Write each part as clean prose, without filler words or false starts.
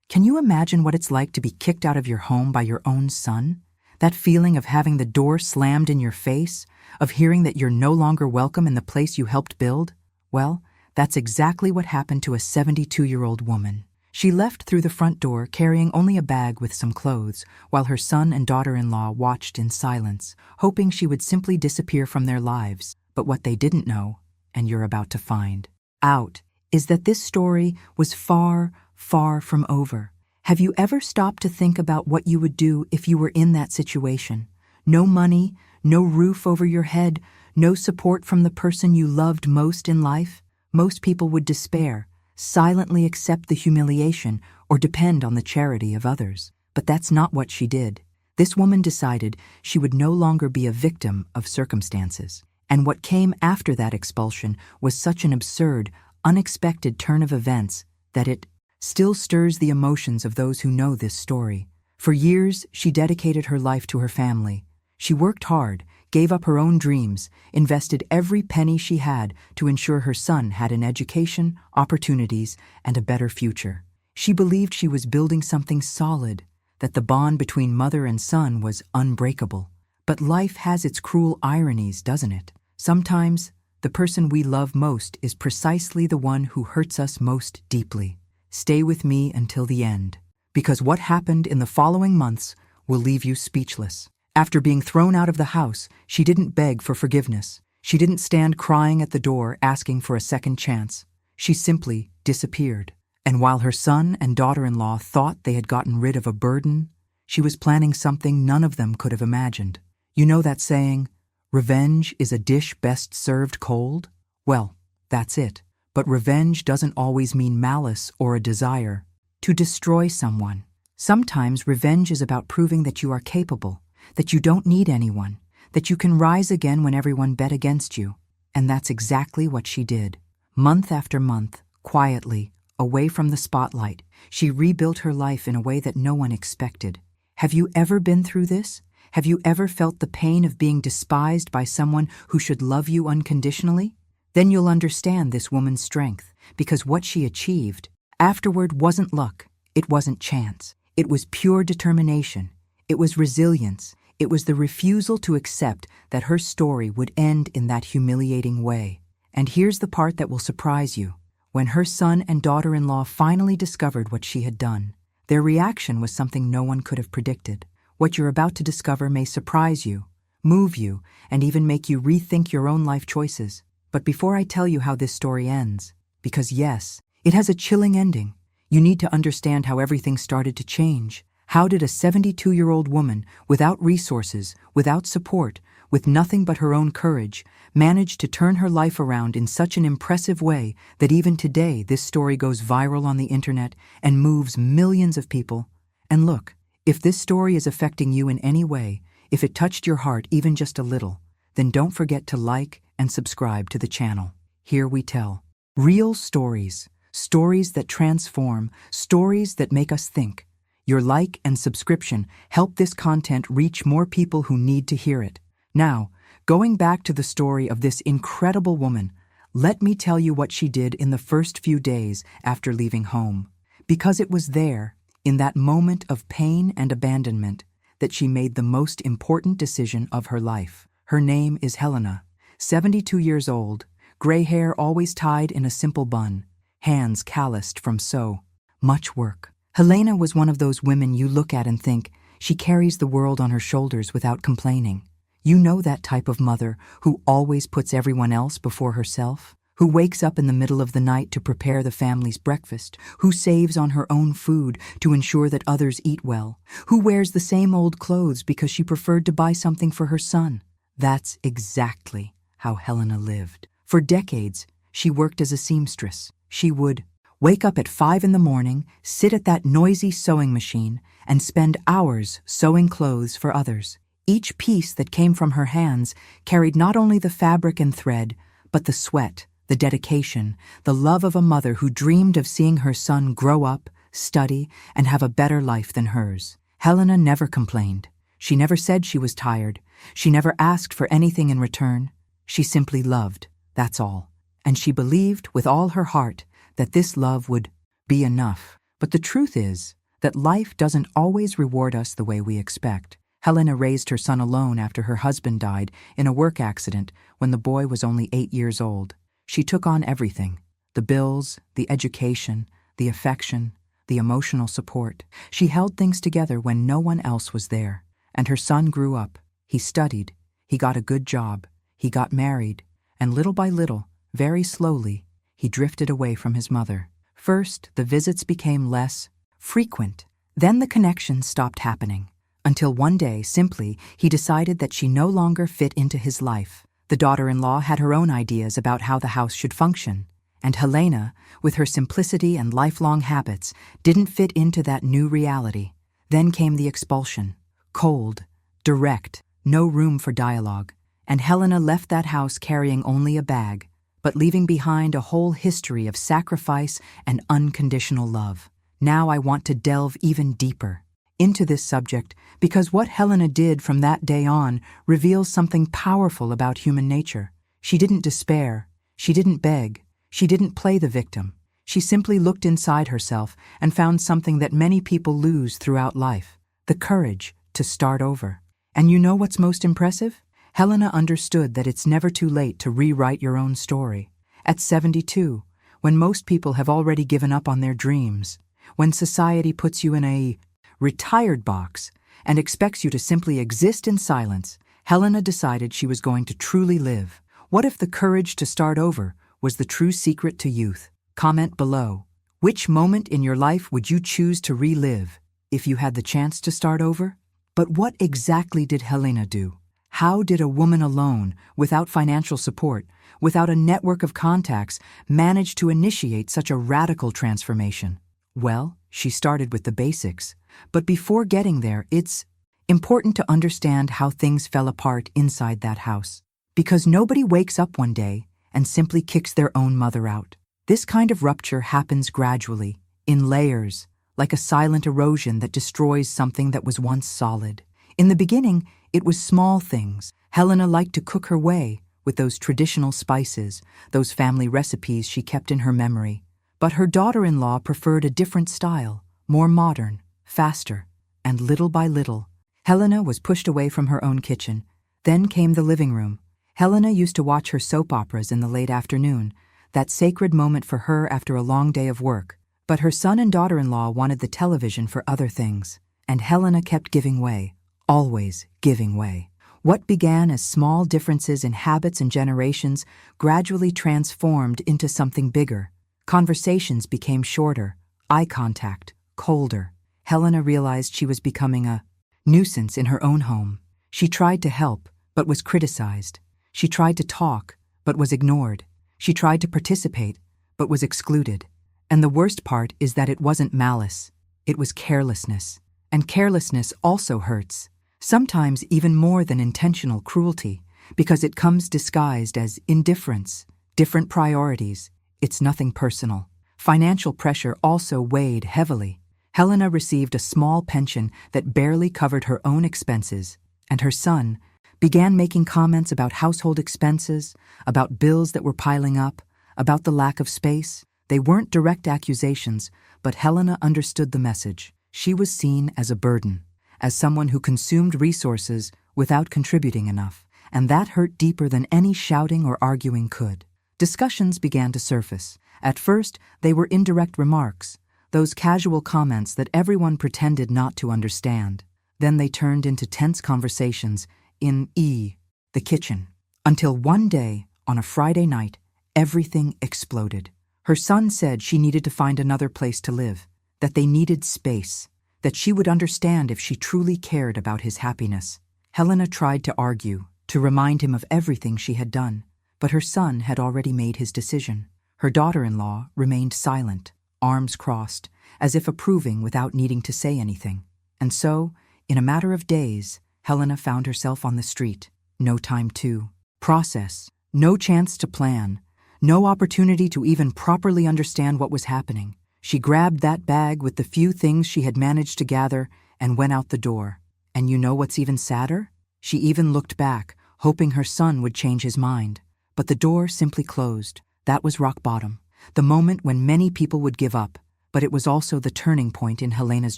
Can you imagine what it's like to be kicked out of your home by your own son? That feeling of having the door slammed in your face, of hearing that you're no longer welcome in the place you helped build? Well, that's exactly what happened to a 72-year-old woman. She left through the front door carrying only a bag with some clothes, while her son and daughter-in-law watched in silence, hoping she would simply disappear from their lives. But what they didn't know, and you're about to find out, is that this story was far, far from over. Have you ever stopped to think about what you would do if you were in that situation? No money, no roof over your head, no support from the person you loved most in life? Most people would despair, silently accept the humiliation, or depend on the charity of others. But that's not what she did. This woman decided she would no longer be a victim of circumstances. And what came after that expulsion was such an absurd, unexpected turn of events that it still stirs the emotions of those who know this story. For years, she dedicated her life to her family. She worked hard, gave up her own dreams, invested every penny she had to ensure her son had an education, opportunities, and a better future. She believed she was building something solid, that the bond between mother and son was unbreakable. But life has its cruel ironies, doesn't it? Sometimes, the person we love most is precisely the one who hurts us most deeply. Stay with me until the end, because what happened in the following months will leave you speechless. After being thrown out of the house, she didn't beg for forgiveness. She didn't stand crying at the door asking for a second chance. She simply disappeared. And while her son and daughter-in-law thought they had gotten rid of a burden, she was planning something none of them could have imagined. You know that saying, "Revenge is a dish best served cold"? Well, that's it. But revenge doesn't always mean malice or a desire to destroy someone. Sometimes revenge is about proving that you are capable, that you don't need anyone, that you can rise again when everyone bet against you. And that's exactly what she did. Month after month, quietly, away from the spotlight, she rebuilt her life in a way that no one expected. Have you ever been through this? Have you ever felt the pain of being despised by someone who should love you unconditionally? Then you'll understand this woman's strength, because what she achieved afterward wasn't luck, it wasn't chance. It was pure determination. It was resilience. It was the refusal to accept that her story would end in that humiliating way. And here's the part that will surprise you. When her son and daughter-in-law finally discovered what she had done, their reaction was something no one could have predicted. What you're about to discover may surprise you, move you, and even make you rethink your own life choices. But before I tell you how this story ends, because yes, it has a chilling ending, you need to understand how everything started to change. How did a 72-year-old woman, without resources, without support, with nothing but her own courage, manage to turn her life around in such an impressive way that even today this story goes viral on the internet and moves millions of people? And look, if this story is affecting you in any way, if it touched your heart even just a little, then don't forget to like and subscribe to the channel. Here we tell real stories, stories that transform, stories that make us think. Your like and subscription help this content reach more people who need to hear it. Now, going back to the story of this incredible woman, let me tell you what she did in the first few days after leaving home. Because it was there, in that moment of pain and abandonment, that she made the most important decision of her life. Her name is Helena, 72 years old, gray hair always tied in a simple bun, hands calloused from so much work. Helena was one of those women you look at and think, she carries the world on her shoulders without complaining. You know that type of mother who always puts everyone else before herself, who wakes up in the middle of the night to prepare the family's breakfast, who saves on her own food to ensure that others eat well, who wears the same old clothes because she preferred to buy something for her son. That's exactly how Helena lived. For decades, she worked as a seamstress. She would wake up at 5 in the morning, sit at that noisy sewing machine, and spend hours sewing clothes for others. Each piece that came from her hands carried not only the fabric and thread, but the sweat, the dedication, the love of a mother who dreamed of seeing her son grow up, study, and have a better life than hers. Helena never complained. She never said she was tired. She never asked for anything in return. She simply loved, that's all. And she believed with all her heart that this love would be enough. But the truth is that life doesn't always reward us the way we expect. Helena raised her son alone after her husband died in a work accident when the boy was only 8 years old. She took on everything: the bills, the education, the affection, the emotional support. She held things together when no one else was there. And her son grew up. He studied. He got a good job. He got married. And little by little, very slowly, he drifted away from his mother. First, the visits became less frequent. Then the connections stopped happening. Until one day, simply, he decided that she no longer fit into his life. The daughter-in-law had her own ideas about how the house should function. And Helena, with her simplicity and lifelong habits, didn't fit into that new reality. Then came the expulsion. Cold, direct, no room for dialogue. And Helena left that house carrying only a bag, but leaving behind a whole history of sacrifice and unconditional love. Now I want to delve even deeper into this subject because what Helena did from that day on reveals something powerful about human nature. She didn't despair. She didn't beg. She didn't play the victim. She simply looked inside herself and found something that many people lose throughout life: the courage to start over. And you know what's most impressive? Helena understood that it's never too late to rewrite your own story. At 72, when most people have already given up on their dreams, when society puts you in a retired box and expects you to simply exist in silence, Helena decided she was going to truly live. What if the courage to start over was the true secret to youth? Comment below. Which moment in your life would you choose to relive if you had the chance to start over? But what exactly did Helena do? How did a woman alone, without financial support, without a network of contacts, manage to initiate such a radical transformation? Well, she started with the basics. But before getting there, it's important to understand how things fell apart inside that house. Because nobody wakes up one day and simply kicks their own mother out. This kind of rupture happens gradually, in layers, like a silent erosion that destroys something that was once solid. In the beginning, it was small things. Helena liked to cook her way with those traditional spices, those family recipes she kept in her memory. But her daughter-in-law preferred a different style, more modern, faster, and little by little, Helena was pushed away from her own kitchen. Then came the living room. Helena used to watch her soap operas in the late afternoon, that sacred moment for her after a long day of work. But her son and daughter-in-law wanted the television for other things, and Helena kept giving way, always giving way. What began as small differences in habits and generations gradually transformed into something bigger. Conversations became shorter, eye contact colder. Helena realized she was becoming a nuisance in her own home. She tried to help, but was criticized. She tried to talk, but was ignored. She tried to participate, but was excluded. And the worst part is that it wasn't malice. It was carelessness. And carelessness also hurts. Sometimes even more than intentional cruelty, because it comes disguised as indifference, different priorities. It's nothing personal. Financial pressure also weighed heavily. Helena received a small pension that barely covered her own expenses, and her son began making comments about household expenses, about bills that were piling up, about the lack of space. They weren't direct accusations, but Helena understood the message. She was seen as a burden, as someone who consumed resources without contributing enough, and that hurt deeper than any shouting or arguing could. Discussions began to surface. At first, they were indirect remarks, those casual comments that everyone pretended not to understand. Then they turned into tense conversations in the kitchen. Until one day, on a Friday night, everything exploded. Her son said she needed to find another place to live, that they needed space, that she would understand if she truly cared about his happiness. Helena tried to argue, to remind him of everything she had done, but her son had already made his decision. Her daughter-in-law remained silent, arms crossed, as if approving without needing to say anything. And so, in a matter of days, Helena found herself on the street. No time to process, no chance to plan, no opportunity to even properly understand what was happening. She grabbed that bag with the few things she had managed to gather and went out the door. And you know what's even sadder? She even looked back, hoping her son would change his mind. But the door simply closed. That was rock bottom. The moment when many people would give up, But it was also the turning point in Helena's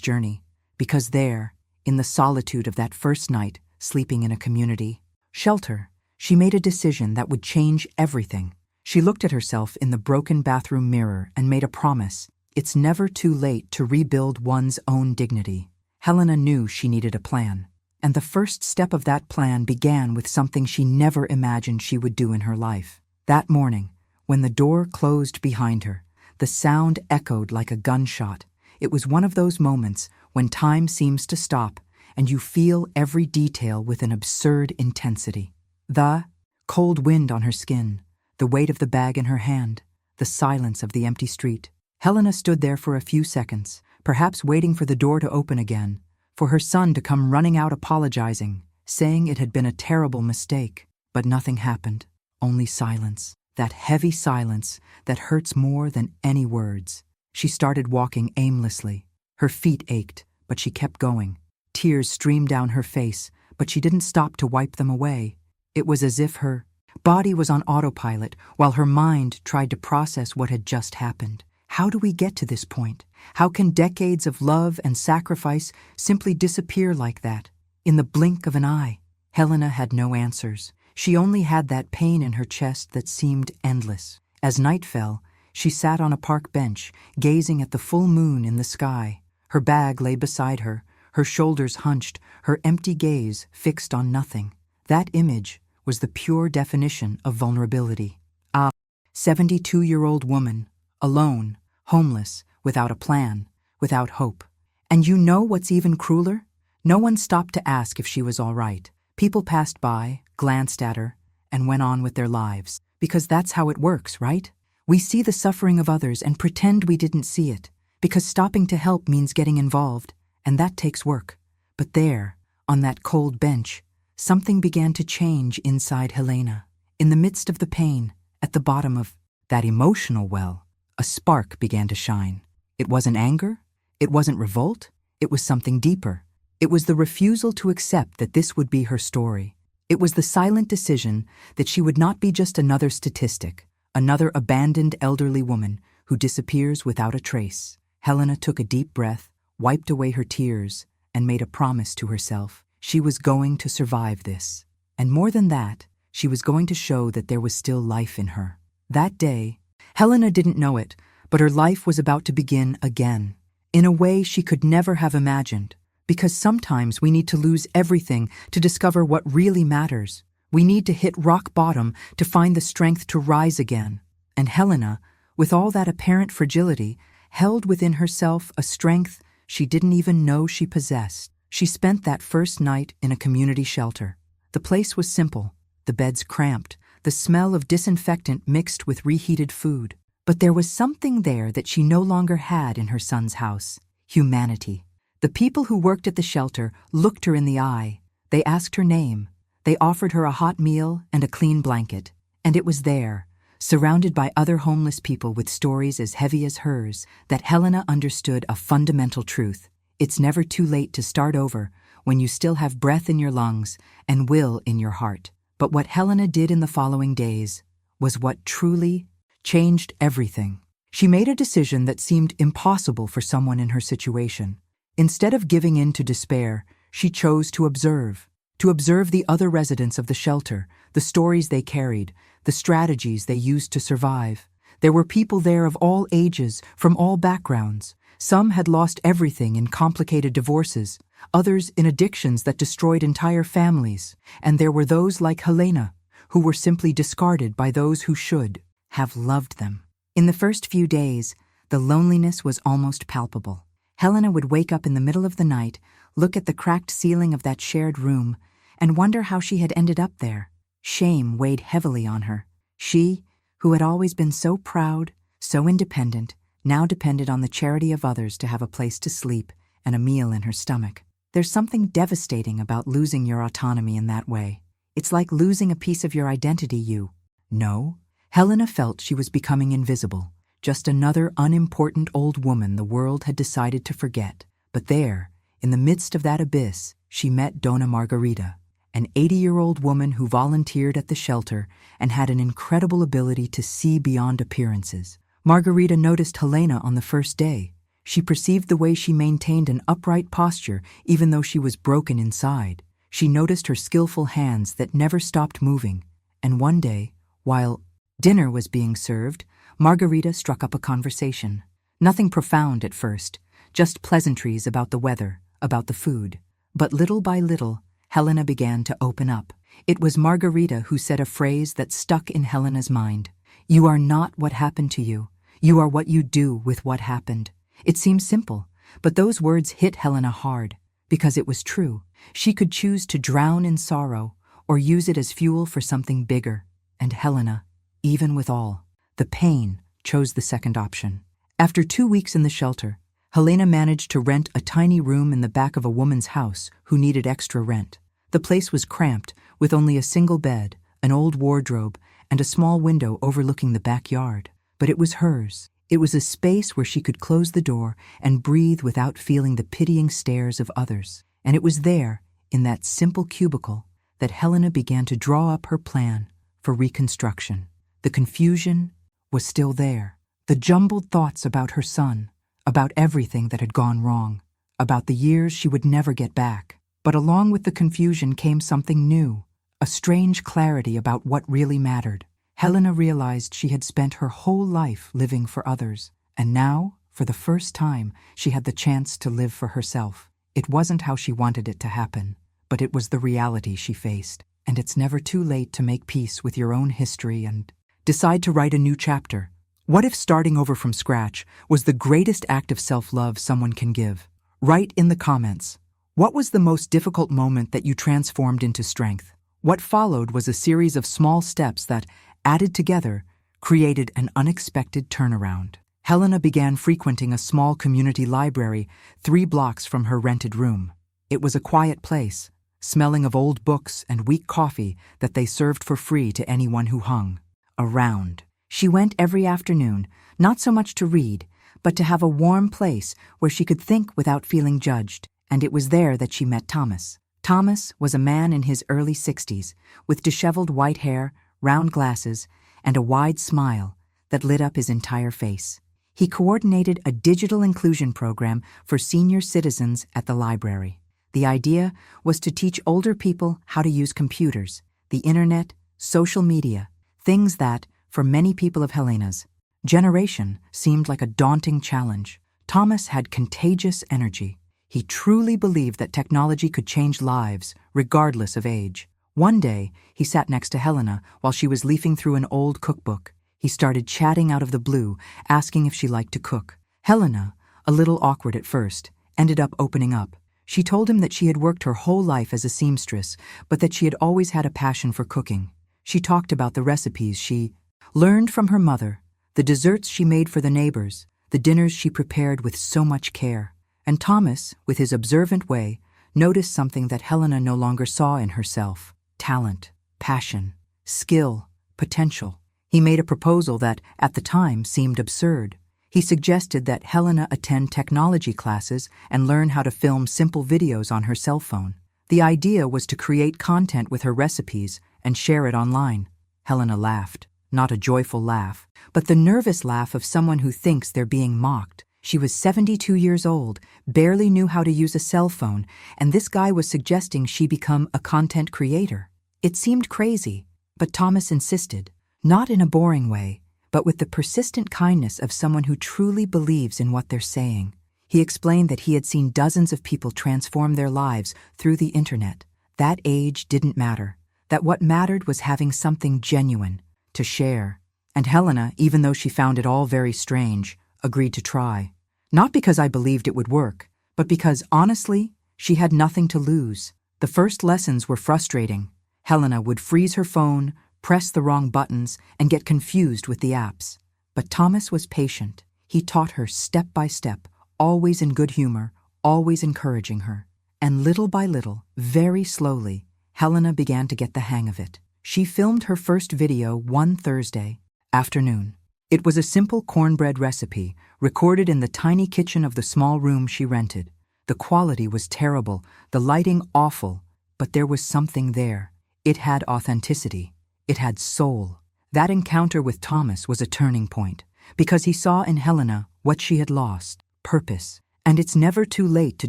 journey, because there, in the solitude of that first night, sleeping in a community shelter, she made a decision that would change everything. She looked at herself in the broken bathroom mirror and made a promise. It's never too late to rebuild one's own dignity. Helena knew she needed a plan, and the first step of that plan began with something she never imagined she would do in her life. That morning, when the door closed behind her, the sound echoed like a gunshot. It was one of those moments when time seems to stop and you feel every detail with an absurd intensity. The cold wind on her skin, the weight of the bag in her hand, the silence of the empty street. Helena stood there for a few seconds, perhaps waiting for the door to open again, for her son to come running out apologizing, saying it had been a terrible mistake. But nothing happened, only silence. That heavy silence that hurts more than any words. She started walking aimlessly. Her feet ached, but she kept going. Tears streamed down her face, but she didn't stop to wipe them away. It was as if her body was on autopilot while her mind tried to process what had just happened. How do we get to this point? How can decades of love and sacrifice simply disappear like that? In the blink of an eye, Helena had no answers. She only had that pain in her chest that seemed endless. As night fell, she sat on a park bench, gazing at the full moon in the sky. Her bag lay beside her, her shoulders hunched, her empty gaze fixed on nothing. That image was the pure definition of vulnerability. A 72-year-old woman, alone, homeless, without a plan, without hope. And you know what's even crueler? No one stopped to ask if she was all right. People passed by, glanced at her, and went on with their lives. Because that's how it works, right? We see the suffering of others and pretend we didn't see it. Because stopping to help means getting involved, and that takes work. But there, on that cold bench, something began to change inside Helena. In the midst of the pain, at the bottom of that emotional well, a spark began to shine. It wasn't anger, it wasn't revolt, it was something deeper. It was the refusal to accept that this would be her story. It was the silent decision that she would not be just another statistic, another abandoned elderly woman who disappears without a trace. Helena took a deep breath, wiped away her tears, and made a promise to herself. She was going to survive this. And more than that, she was going to show that there was still life in her. That day, Helena didn't know it, but her life was about to begin again, in a way she could never have imagined. Because sometimes we need to lose everything to discover what really matters. We need to hit rock bottom to find the strength to rise again. And Helena, with all that apparent fragility, held within herself a strength she didn't even know she possessed. She spent that first night in a community shelter. The place was simple, the beds cramped, the smell of disinfectant mixed with reheated food. But there was something there that she no longer had in her son's house: humanity. The people who worked at the shelter looked her in the eye. They asked her name. They offered her a hot meal and a clean blanket. And it was there, surrounded by other homeless people with stories as heavy as hers, that Helena understood a fundamental truth. It's never too late to start over when you still have breath in your lungs and will in your heart. But what Helena did in the following days was what truly changed everything. She made a decision that seemed impossible for someone in her situation. Instead of giving in to despair, she chose to observe the other residents of the shelter, the stories they carried, the strategies they used to survive. There were people there of all ages, from all backgrounds. Some had lost everything in complicated divorces, others in addictions that destroyed entire families, and there were those like Helena, who were simply discarded by those who should have loved them. In the first few days, the loneliness was almost palpable. Helena would wake up in the middle of the night, look at the cracked ceiling of that shared room, and wonder how she had ended up there. Shame weighed heavily on her. She, who had always been so proud, so independent, now depended on the charity of others to have a place to sleep and a meal in her stomach. There's something devastating about losing your autonomy in that way. It's like losing a piece of your identity you know. Helena felt she was becoming invisible. Just another unimportant old woman the world had decided to forget. But there, in the midst of that abyss, she met Donna Margarita, an 80-year-old woman who volunteered at the shelter and had an incredible ability to see beyond appearances. Margarita noticed Helena on the first day. She perceived the way she maintained an upright posture even though she was broken inside. She noticed her skillful hands that never stopped moving. And one day, while dinner was being served, Margarita struck up a conversation. Nothing profound at first, just pleasantries about the weather, about the food. But little by little, Helena began to open up. It was Margarita who said a phrase that stuck in Helena's mind. "You are not what happened to you. You are what you do with what happened." It seemed simple, but those words hit Helena hard, because it was true. She could choose to drown in sorrow or use it as fuel for something bigger. And Helena, even with all the pain, chose the second option. After 2 weeks in the shelter, Helena managed to rent a tiny room in the back of a woman's house who needed extra rent. The place was cramped, with only a single bed, an old wardrobe, and a small window overlooking the backyard. But it was hers. It was a space where she could close the door and breathe without feeling the pitying stares of others. And it was there, in that simple cubicle, that Helena began to draw up her plan for reconstruction. The confusion was still there. The jumbled thoughts about her son, about everything that had gone wrong, about the years she would never get back. But along with the confusion came something new, a strange clarity about what really mattered. Helena realized she had spent her whole life living for others, and now, for the first time, she had the chance to live for herself. It wasn't how she wanted it to happen, but it was the reality she faced. And it's never too late to make peace with your own history and decide to write a new chapter. What if starting over from scratch was the greatest act of self-love someone can give? Write in the comments. What was the most difficult moment that you transformed into strength? What followed was a series of small steps that, added together, created an unexpected turnaround. Helena began frequenting a small community library 3 blocks from her rented room. It was a quiet place, smelling of old books and weak coffee that they served for free to anyone who hung around. She went every afternoon, not so much to read, but to have a warm place where she could think without feeling judged. And it was there that she met Thomas. Thomas was a man in his early 60s, with disheveled white hair, round glasses, and a wide smile that lit up his entire face. He coordinated a digital inclusion program for senior citizens at the library. The idea was to teach older people how to use computers, the internet, social media, things that, for many people of Helena's generation, seemed like a daunting challenge. Thomas had contagious energy. He truly believed that technology could change lives, regardless of age. One day, he sat next to Helena while she was leafing through an old cookbook. He started chatting out of the blue, asking if she liked to cook. Helena, a little awkward at first, ended up opening up. She told him that she had worked her whole life as a seamstress, but that she had always had a passion for cooking. She talked about the recipes she learned from her mother, the desserts she made for the neighbors, the dinners she prepared with so much care. And Thomas, with his observant way, noticed something that Helena no longer saw in herself: talent, passion, skill, potential. He made a proposal that, at the time, seemed absurd. He suggested that Helena attend technology classes and learn how to film simple videos on her cell phone. The idea was to create content with her recipes and share it online. Helena laughed, not a joyful laugh, but the nervous laugh of someone who thinks they're being mocked. She was 72 years old, barely knew how to use a cell phone, and this guy was suggesting she become a content creator. It seemed crazy, but Thomas insisted, not in a boring way, but with the persistent kindness of someone who truly believes in what they're saying. He explained that he had seen dozens of people transform their lives through the internet. That age didn't matter, that what mattered was having something genuine to share. And Helena, even though she found it all very strange, agreed to try. Not because I believed it would work, but because, honestly, she had nothing to lose. The first lessons were frustrating. Helena would freeze her phone, press the wrong buttons, and get confused with the apps. But Thomas was patient. He taught her step by step, always in good humor, always encouraging her. And little by little, very slowly, Helena began to get the hang of it. She filmed her first video one Thursday afternoon. It was a simple cornbread recipe, recorded in the tiny kitchen of the small room she rented. The quality was terrible, the lighting awful, but there was something there. It had authenticity. It had soul. That encounter with Thomas was a turning point, because he saw in Helena what she had lost: purpose. And it's never too late to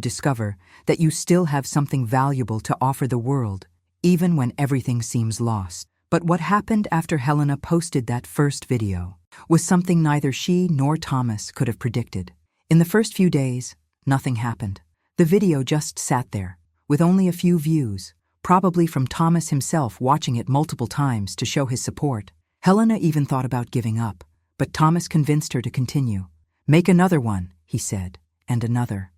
discover that you still have something valuable to offer the world, even when everything seems lost. But what happened after Helena posted that first video was something neither she nor Thomas could have predicted. In the first few days, nothing happened. The video just sat there, with only a few views, probably from Thomas himself watching it multiple times to show his support. Helena even thought about giving up, but Thomas convinced her to continue. "Make another one," he said, and another,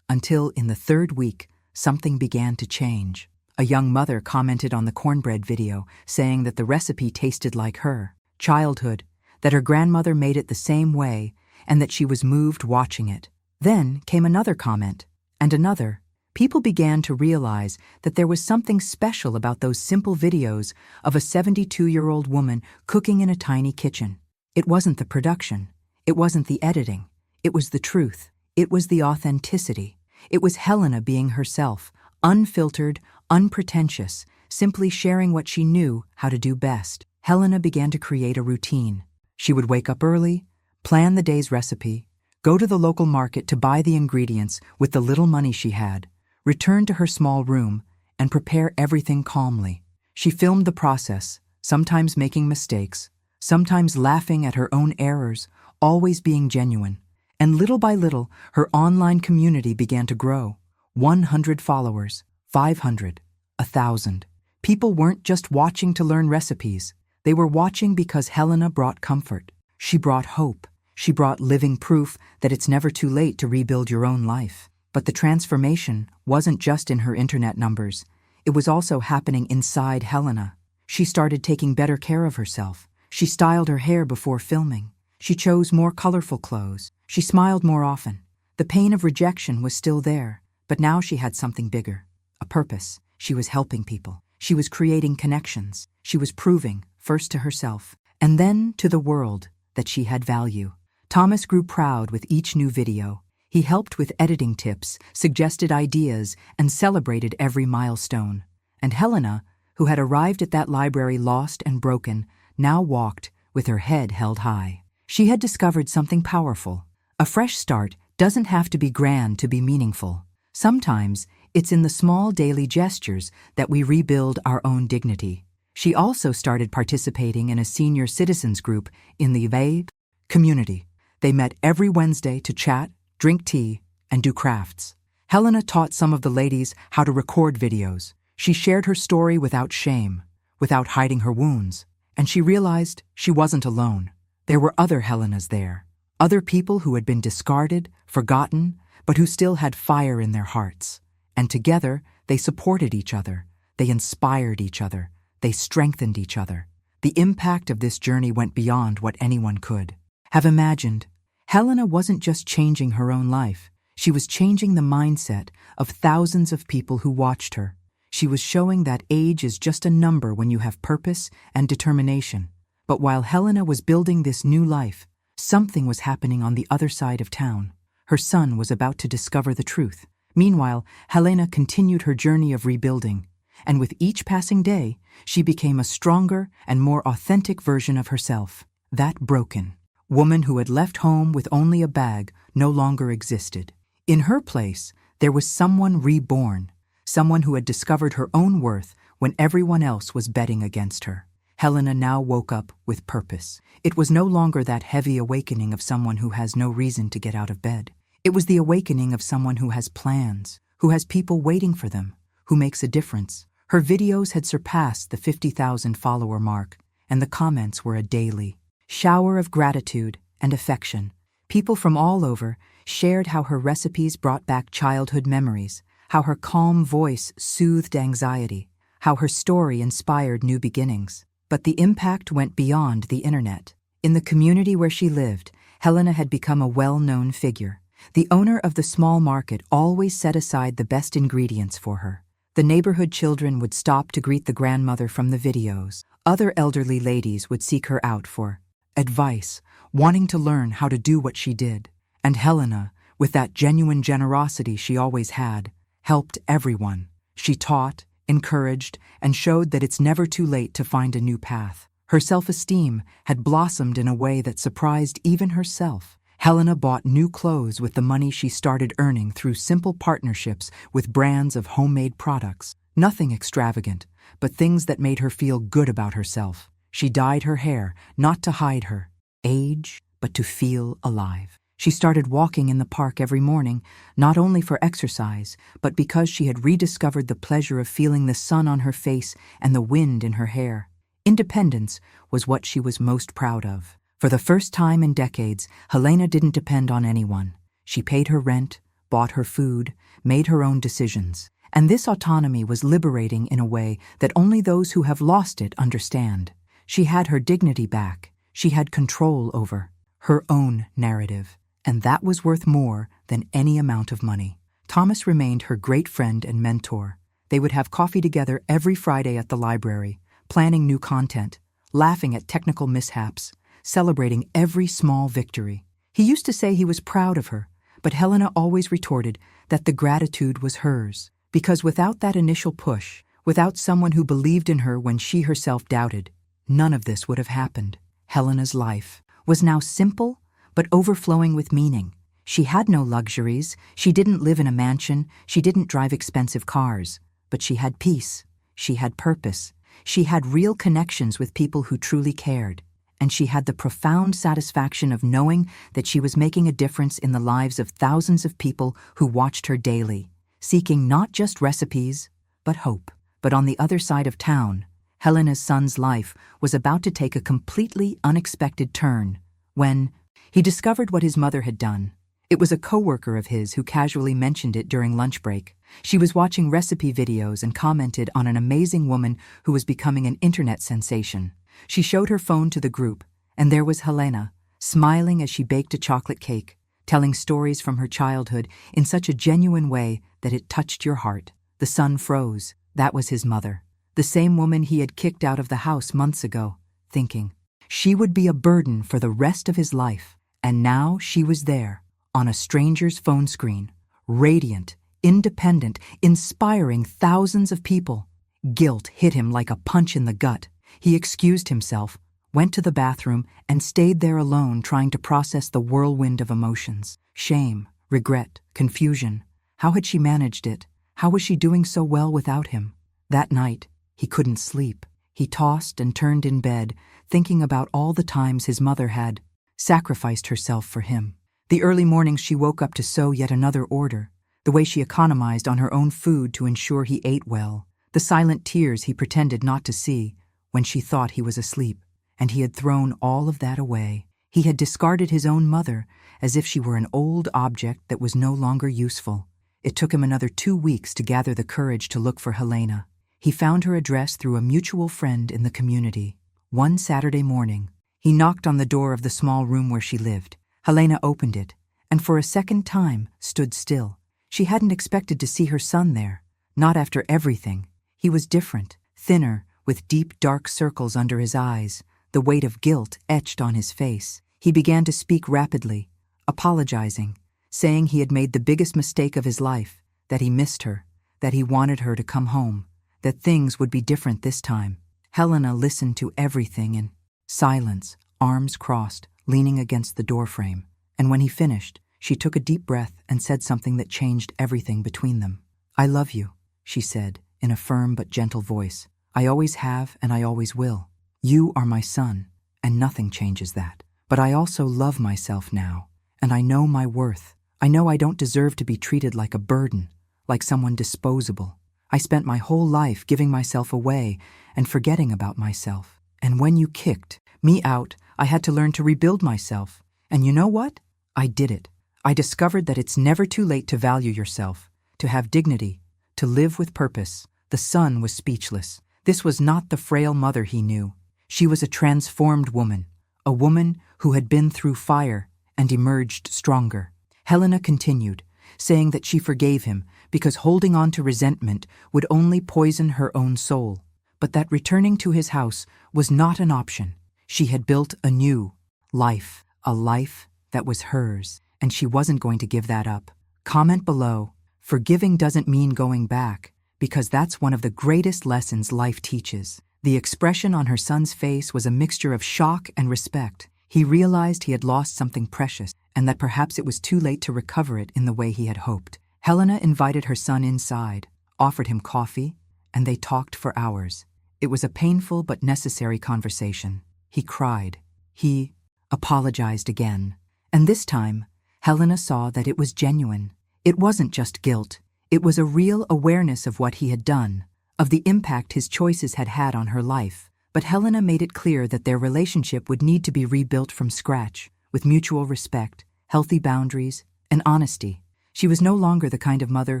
until in the third week, something began to change. A young mother commented on the cornbread video, saying that the recipe tasted like her childhood, that her grandmother made it the same way, and that she was moved watching it. Then came another comment, and another. People began to realize that there was something special about those simple videos of a 72-year-old woman cooking in a tiny kitchen. It wasn't the production. It wasn't the editing. It was the truth. It was the authenticity. It was Helena being herself, unfiltered, unpretentious, simply sharing what she knew how to do best. Helena began to create a routine. She would wake up early, plan the day's recipe, go to the local market to buy the ingredients with the little money she had, return to her small room, and prepare everything calmly. She filmed the process, sometimes making mistakes, sometimes laughing at her own errors, always being genuine. And little by little, her online community began to grow. 100 followers, 500, 1,000. People weren't just watching to learn recipes. They were watching because Helena brought comfort. She brought hope. She brought living proof that it's never too late to rebuild your own life. But the transformation wasn't just in her internet numbers. It was also happening inside Helena. She started taking better care of herself. She styled her hair before filming. She chose more colorful clothes. She smiled more often. The pain of rejection was still there, but now she had something bigger, a purpose. She was helping people. She was creating connections. She was proving, first to herself, and then to the world, that she had value. Thomas grew proud with each new video. He helped with editing tips, suggested ideas, and celebrated every milestone. And Helena, who had arrived at that library lost and broken, now walked with her head held high. She had discovered something powerful. A fresh start doesn't have to be grand to be meaningful. Sometimes it's in the small daily gestures that we rebuild our own dignity. She also started participating in a senior citizens group in the Bay community. They met every Wednesday to chat, drink tea, and do crafts. Helena taught some of the ladies how to record videos. She shared her story without shame, without hiding her wounds. And she realized she wasn't alone. There were other Helenas there, other people who had been discarded, forgotten, but who still had fire in their hearts. And together, they supported each other. They inspired each other. They strengthened each other. The impact of this journey went beyond what anyone could have imagined. Helena wasn't just changing her own life. She was changing the mindset of thousands of people who watched her. She was showing that age is just a number when you have purpose and determination. But while Helena was building this new life, something was happening on the other side of town. Her son was about to discover the truth. Meanwhile, Helena continued her journey of rebuilding. And with each passing day, she became a stronger and more authentic version of herself. That broken woman who had left home with only a bag no longer existed. In her place, there was someone reborn, someone who had discovered her own worth when everyone else was betting against her. Helena now woke up with purpose. It was no longer that heavy awakening of someone who has no reason to get out of bed. It was the awakening of someone who has plans, who has people waiting for them, who makes a difference. Her videos had surpassed the 50,000 follower mark, and the comments were a daily shower of gratitude and affection. People from all over shared how her recipes brought back childhood memories, how her calm voice soothed anxiety, how her story inspired new beginnings. But the impact went beyond the internet. In the community where she lived, Helena had become a well-known figure. The owner of the small market always set aside the best ingredients for her. The neighborhood children would stop to greet the grandmother from the videos. Other elderly ladies would seek her out for advice, wanting to learn how to do what she did. And Helena, with that genuine generosity she always had, helped everyone. She taught, encouraged, and showed that it's never too late to find a new path. Her self-esteem had blossomed in a way that surprised even herself. Helena bought new clothes with the money she started earning through simple partnerships with brands of homemade products. Nothing extravagant, but things that made her feel good about herself. She dyed her hair, not to hide her age, but to feel alive. She started walking in the park every morning, not only for exercise, but because she had rediscovered the pleasure of feeling the sun on her face and the wind in her hair. Independence was what she was most proud of. For the first time in decades, Helena didn't depend on anyone. She paid her rent, bought her food, made her own decisions. And this autonomy was liberating in a way that only those who have lost it understand. She had her dignity back. She had control over her own narrative. And that was worth more than any amount of money. Thomas remained her great friend and mentor. They would have coffee together every Friday at the library, planning new content, laughing at technical mishaps, celebrating every small victory. He used to say he was proud of her, but Helena always retorted that the gratitude was hers, because without that initial push, without someone who believed in her when she herself doubted, none of this would have happened. Helena's life was now simple, but overflowing with meaning. She had no luxuries, she didn't live in a mansion, she didn't drive expensive cars, but she had peace, she had purpose, she had real connections with people who truly cared, and she had the profound satisfaction of knowing that she was making a difference in the lives of thousands of people who watched her daily, seeking not just recipes, but hope. But on the other side of town, Helena's son's life was about to take a completely unexpected turn when he discovered what his mother had done. It was a coworker of his who casually mentioned it during lunch break. She was watching recipe videos and commented on an amazing woman who was becoming an internet sensation. She showed her phone to the group, and there was Helena, smiling as she baked a chocolate cake, telling stories from her childhood in such a genuine way that it touched your heart. The son froze. That was his mother, the same woman he had kicked out of the house months ago, thinking she would be a burden for the rest of his life. And now she was there, on a stranger's phone screen, radiant, independent, inspiring thousands of people. Guilt hit him like a punch in the gut. He excused himself, went to the bathroom, and stayed there alone trying to process the whirlwind of emotions. Shame, regret, confusion. How had she managed it? How was she doing so well without him? That night, he couldn't sleep. He tossed and turned in bed, thinking about all the times his mother had sacrificed herself for him. The early mornings she woke up to sew yet another order, the way she economized on her own food to ensure he ate well, the silent tears he pretended not to see when she thought he was asleep, and he had thrown all of that away. He had discarded his own mother as if she were an old object that was no longer useful. It took him another 2 weeks to gather the courage to look for Helena. He found her address through a mutual friend in the community. One Saturday morning, he knocked on the door of the small room where she lived. Helena opened it, and for a second time stood still. She hadn't expected to see her son there, not after everything. He was different, thinner, with deep dark circles under his eyes, the weight of guilt etched on his face. He began to speak rapidly, apologizing, saying he had made the biggest mistake of his life, that he missed her, that he wanted her to come home, that things would be different this time. Helena listened to everything in silence, arms crossed, leaning against the doorframe. And when he finished, she took a deep breath and said something that changed everything between them. "I love you," she said, in a firm but gentle voice. "I always have and I always will. You are my son, and nothing changes that. But I also love myself now, and I know my worth. I know I don't deserve to be treated like a burden, like someone disposable. I spent my whole life giving myself away and forgetting about myself. And when you kicked me out, I had to learn to rebuild myself. And you know what? I did it. I discovered that it's never too late to value yourself, to have dignity, to live with purpose." The son was speechless. This was not the frail mother he knew. She was a transformed woman, a woman who had been through fire and emerged stronger. Helena continued, saying that she forgave him because holding on to resentment would only poison her own soul, but that returning to his house was not an option. She had built a new life, a life that was hers, and she wasn't going to give that up. Comment below, forgiving doesn't mean going back, because that's one of the greatest lessons life teaches. The expression on her son's face was a mixture of shock and respect. He realized he had lost something precious, and and that perhaps it was too late to recover it in the way he had hoped. Helena invited her son inside, offered him coffee, and they talked for hours. It was a painful but necessary conversation. He cried. He apologized again. And this time, Helena saw that it was genuine. It wasn't just guilt. It was a real awareness of what he had done, of the impact his choices had had on her life. But Helena made it clear that their relationship would need to be rebuilt from scratch, with mutual respect, healthy boundaries, and honesty. She was no longer the kind of mother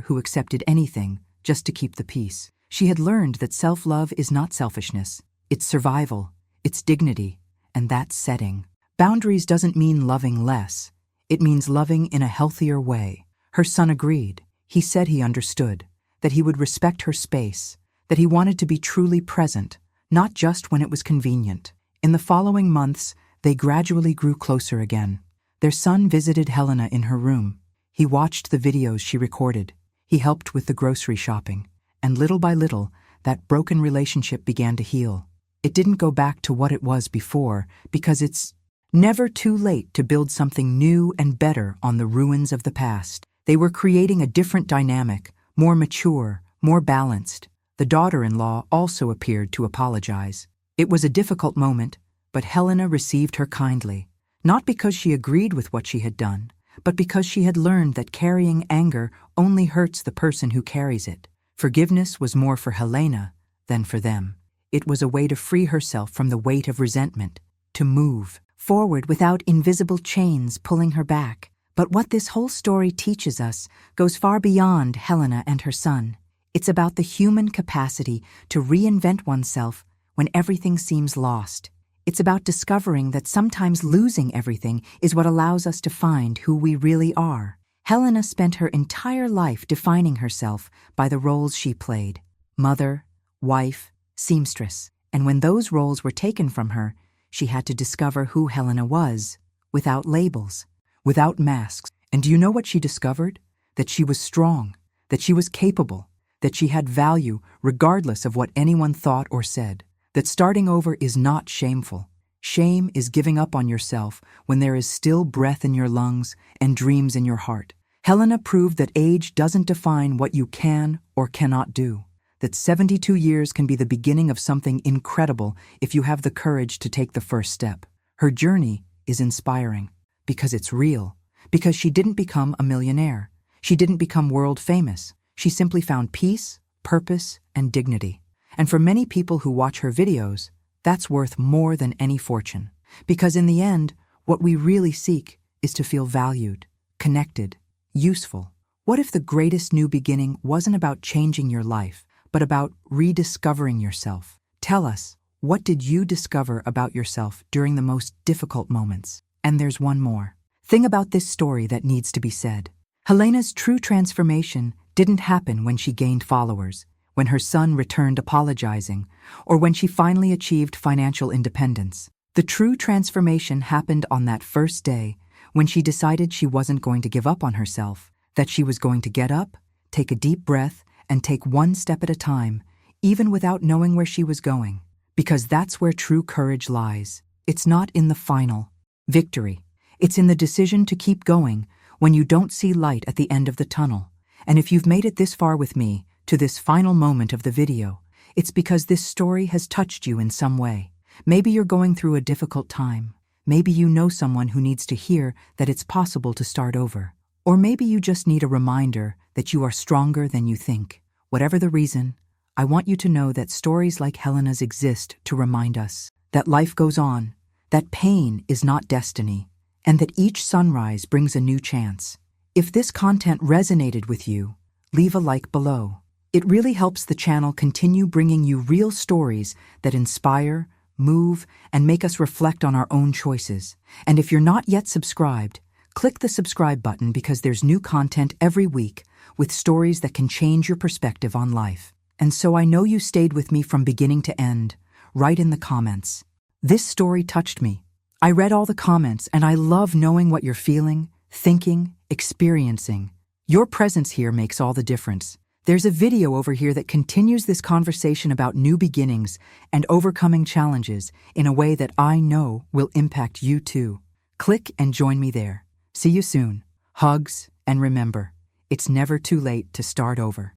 who accepted anything just to keep the peace. She had learned that self-love is not selfishness. It's survival, it's dignity, and that's setting. Boundaries doesn't mean loving less. It means loving in a healthier way. Her son agreed. He said he understood, that he would respect her space, that he wanted to be truly present, not just when it was convenient. In the following months, they gradually grew closer again. Their son visited Helena in her room. He watched the videos she recorded. He helped with the grocery shopping. And little by little, that broken relationship began to heal. It didn't go back to what it was before, because it's never too late to build something new and better on the ruins of the past. They were creating a different dynamic, more mature, more balanced. The daughter-in-law also appeared to apologize. It was a difficult moment, but Helena received her kindly, not because she agreed with what she had done, but because she had learned that carrying anger only hurts the person who carries it. Forgiveness was more for Helena than for them. It was a way to free herself from the weight of resentment, to move forward without invisible chains pulling her back. But what this whole story teaches us goes far beyond Helena and her son. It's about the human capacity to reinvent oneself when everything seems lost. It's about discovering that sometimes losing everything is what allows us to find who we really are. Helena spent her entire life defining herself by the roles she played: mother, wife, seamstress. And when those roles were taken from her, she had to discover who Helena was, without labels, without masks. And do you know what she discovered? That she was strong, that she was capable, that she had value regardless of what anyone thought or said. That starting over is not shameful. Shame is giving up on yourself when there is still breath in your lungs and dreams in your heart. Helena proved that age doesn't define what you can or cannot do. That 72 years can be the beginning of something incredible if you have the courage to take the first step. Her journey is inspiring because it's real, because she didn't become a millionaire. She didn't become world famous. She simply found peace, purpose, and dignity. And for many people who watch her videos, that's worth more than any fortune. Because in the end, what we really seek is to feel valued, connected, useful. What if the greatest new beginning wasn't about changing your life, but about rediscovering yourself? Tell us, what did you discover about yourself during the most difficult moments? And there's one more thing about this story that needs to be said. Helena's true transformation didn't happen when she gained followers, when her son returned apologizing, or when she finally achieved financial independence. The true transformation happened on that first day when she decided she wasn't going to give up on herself, that she was going to get up, take a deep breath, and take one step at a time, even without knowing where she was going. Because that's where true courage lies. It's not in the final victory. It's in the decision to keep going when you don't see light at the end of the tunnel. And if you've made it this far with me, to this final moment of the video, it's because this story has touched you in some way. Maybe you're going through a difficult time. Maybe you know someone who needs to hear that it's possible to start over. Or maybe you just need a reminder that you are stronger than you think. Whatever the reason, I want you to know that stories like Helena's exist to remind us that life goes on, that pain is not destiny, and that each sunrise brings a new chance. If this content resonated with you, leave a like below. It really helps the channel continue bringing you real stories that inspire, move, and make us reflect on our own choices. And if you're not yet subscribed, click the subscribe button because there's new content every week with stories that can change your perspective on life. And so I know you stayed with me from beginning to end. Write in the comments. This story touched me. I read all the comments and I love knowing what you're feeling, thinking, experiencing. Your presence here makes all the difference. There's a video over here that continues this conversation about new beginnings and overcoming challenges in a way that I know will impact you too. Click and join me there. See you soon. Hugs, and remember, it's never too late to start over.